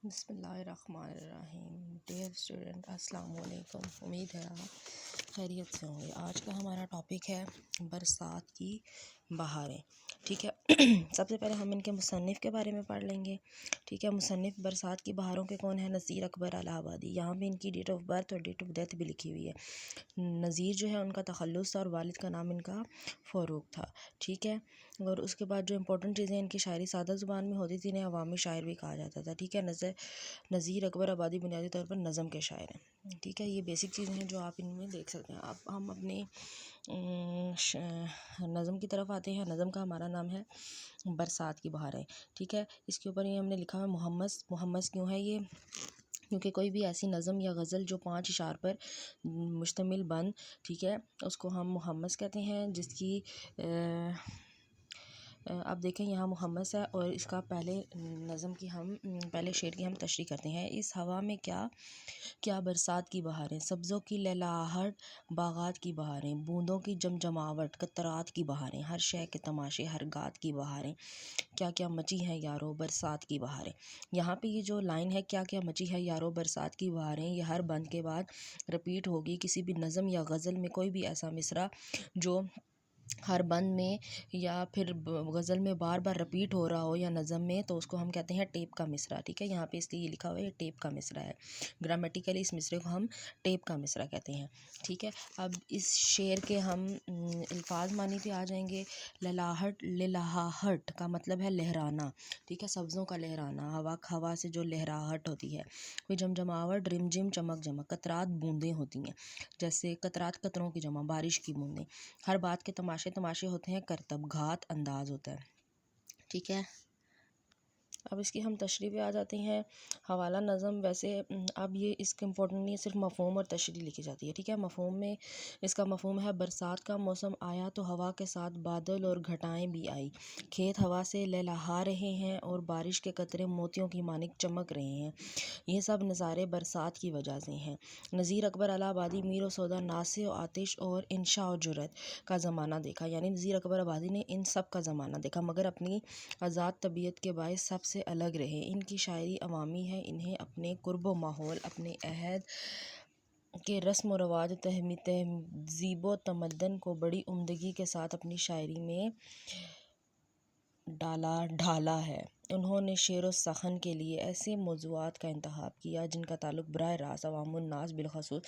بسم اللہ الرحمن الرحیم۔ ڈیئر اسٹوڈنٹ، السلام علیکم۔ امید ہے آپ خیریت سے ہوں گے۔ آج کا ہمارا ٹاپک ہے برسات کی بہاریں، ٹھیک ہے۔ سب سے پہلے ہم ان کے مصنف کے بارے میں پڑھ لیں گے، ٹھیک ہے۔ مصنف برسات کی بہاروں کے کون ہیں؟ نذیر اکبر الہ آبادی۔ یہاں پہ ان کی ڈیٹ آف برتھ اور ڈیٹ آف ڈیتھ بھی لکھی ہوئی ہے۔ نذیر جو ہے ان کا تخلص تھا اور والد کا نام ان کا فاروق تھا، ٹھیک ہے۔ اور اس کے بعد جو امپورٹنٹ چیزیں، ان کی شاعری سادہ زبان میں ہوتی تھی، انہیں عوامی شاعر بھی کہا جاتا تھا، ٹھیک ہے۔ نذیر اکبر آبادی بنیادی طور پر نظم کے شاعر ہیں، ٹھیک ہے۔ یہ بیسک چیزیں ہیں جو آپ ان میں دیکھ سکتے ہیں۔ اب ہم اپنے نظم کی طرف آتے ہیں۔ نظم کا ہمارا نام ہے برسات کی بہاریں، ٹھیک ہے۔ اس کے اوپر یہ ہم نے لکھا ہے محمس کیوں ہے یہ؟ کیونکہ کوئی بھی ایسی نظم یا غزل جو 5 اشعار پر مشتمل بن، ٹھیک ہے، اس کو ہم محمس کہتے ہیں، جس کی اب دیکھیں یہاں محمس ہے اور اس کا پہلے شعر کی ہم تشریح کرتے ہیں۔ اس ہوا میں کیا برسات کی بہاریں، سبزوں کی لہلاہٹ باغات کی بہاریں، بوندوں کی جمجماوٹ قطرات کی بہاریں، ہر شے کے تماشے ہر گات کی بہاریں، کیا کیا مچی ہیں یارو برسات کی بہاریں۔ یہاں پہ یہ جو لائن ہے، کیا کیا مچی ہے یارو برسات کی بہاریں، یہ ہر بند کے بعد رپیٹ ہوگی۔ کسی بھی نظم یا غزل میں کوئی بھی ایسا مصرع جو ہر بند میں یا پھر غزل میں بار بار رپیٹ ہو رہا ہو یا نظم میں، تو اس کو ہم کہتے ہیں ٹیپ کا مصرع، ٹھیک ہے۔ یہاں پہ اس لیے یہ لکھا ہوا ہے، یہ ٹیپ کا مصرع ہے۔ گرامیٹیکلی اس مصرع کو ہم ٹیپ کا مصرع کہتے ہیں، ٹھیک ہے۔ اب اس شعر کے ہم الفاظ معنی پہ آ جائیں گے۔ لہلاہٹ کا مطلب ہے لہرانا، ٹھیک ہے، سبزوں کا لہرانا، ہوا سے جو لہراہٹ ہوتی ہے۔ پھر جمجماوٹ رم جم چمک جمک، قطرات بوندیں ہوتی ہیں، جیسے قطرات قطروں کی جمع، بارش کی بوندیں۔ ہر بات کے تماشے ہوتے ہیں، کرتب گھات انداز ہوتا ہے، ٹھیک ہے۔ اب اس کی ہم تشریح پہ آ جاتے ہیں۔ حوالہ نظم ویسے اب یہ اس کا امپورٹنٹ نہیں ہے، صرف مفہوم اور تشریح لکھی جاتی ہے، ٹھیک ہے۔ مفہوم میں اس کا مفہوم ہے، برسات کا موسم آیا تو ہوا کے ساتھ بادل اور گھٹائیں بھی آئی، کھیت ہوا سے لہلہا رہے ہیں اور بارش کے قطرے موتیوں کی مانند چمک رہے ہیں، یہ سب نظارے برسات کی وجہ سے ہیں۔ نذیر اکبر الہ آبادی میر و سودا ناصح و آتش اور انشاء و جرأت کا زمانہ دیکھا، یعنی نذیر اکبر آبادی نے ان سب کا زمانہ دیکھا، مگر اپنی آزاد طبیعت کے باعث سب سے الگ رہے۔ ان کی شاعری عوامی ہے، انہیں اپنے قرب و ماحول، اپنے عہد کے رسم و رواج، تہذیب و تمدن کو بڑی عمدگی کے ساتھ اپنی شاعری میں ڈھالا ہے۔ انہوں نے شعر و سخن کے لیے ایسے موضوعات کا انتخاب کیا جن کا تعلق براہ راست عوام الناس، بالخصوص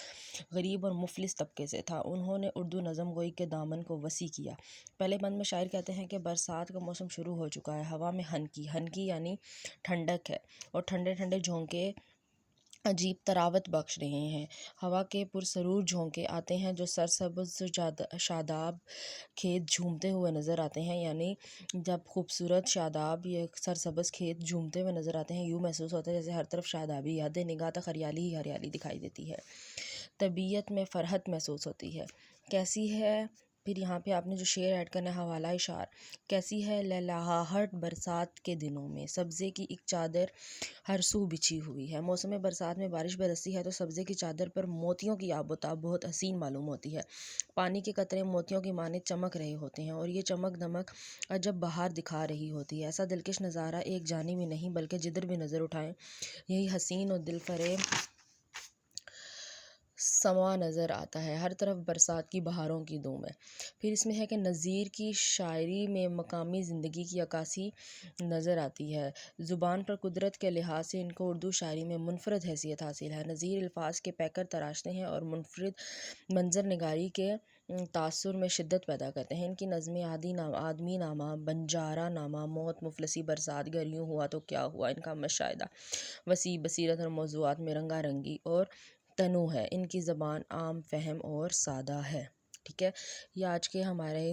غریب اور مفلس طبقے سے تھا۔ انہوں نے اردو نظم گوئی کے دامن کو وسیع کیا۔ پہلے بند میں شاعر کہتے ہیں کہ برسات کا موسم شروع ہو چکا ہے، ہوا میں ہنکی یعنی ٹھنڈک ہے، اور ٹھنڈے ٹھنڈے جھونکے عجیب طراوت بخش رہے ہیں۔ ہوا کے پرسرور جھونکے آتے ہیں جو سرسبز شاداب کھیت جھومتے ہوئے نظر آتے ہیں، یعنی جب خوبصورت شاداب یا سرسبز کھیت جھومتے ہوئے نظر آتے ہیں، یوں محسوس ہوتا ہے جیسے ہر طرف شادابی، حد نگاہ تک ہریالی ہی ہریالی دکھائی دیتی ہے، طبیعت میں فرحت محسوس ہوتی ہے۔ کیسی ہے، پھر یہاں پہ آپ نے جو شعر ایڈ کرنا ہے، حوالہ اشعار، کیسی ہے لہلاہٹ برسات کے دنوں میں، سبزے کی ایک چادر ہر سو بچھی ہوئی ہے۔ موسم برسات میں بارش برستی ہے تو سبزے کی چادر پر موتیوں کی آب و تاب بہت حسین معلوم ہوتی ہے۔ پانی کے قطرے موتیوں کی مانند چمک رہے ہوتے ہیں اور یہ چمک دمک عجب بہار دکھا رہی ہوتی ہے۔ ایسا دلکش نظارہ ایک جانب ہی نہیں بلکہ جدھر بھی نظر اٹھائیں یہی حسین اور دل فریب سما نظر آتا ہے، ہر طرف برسات کی بہاروں کی دھوم ہے۔ پھر اس میں ہے کہ نذیر کی شاعری میں مقامی زندگی کی عکاسی نظر آتی ہے۔ زبان پر قدرت کے لحاظ سے ان کو اردو شاعری میں منفرد حیثیت حاصل ہے۔ نذیر الفاظ کے پیکر تراشتے ہیں اور منفرد منظر نگاری کے تاثر میں شدت پیدا کرتے ہیں۔ ان کی نظمیں آدمی نامہ، بنجارہ نامہ، موت، مفلسی، برسات، گر یوں ہوا تو کیا ہوا، ان کا مشاہدہ، وسیع بصیرت اور موضوعات میں رنگا رنگی اور تنوع ہے۔ ان کی زبان عام فہم اور سادہ ہے، ٹھیک ہے۔ یہ آج کے ہمارے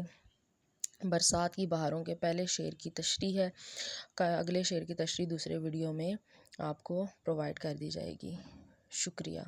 برسات کی بہاروں کے پہلے شعر کی تشریح ہے۔ اگلے شعر کی تشریح دوسرے ویڈیو میں آپ کو پرووائڈ کر دی جائے گی۔ شکریہ۔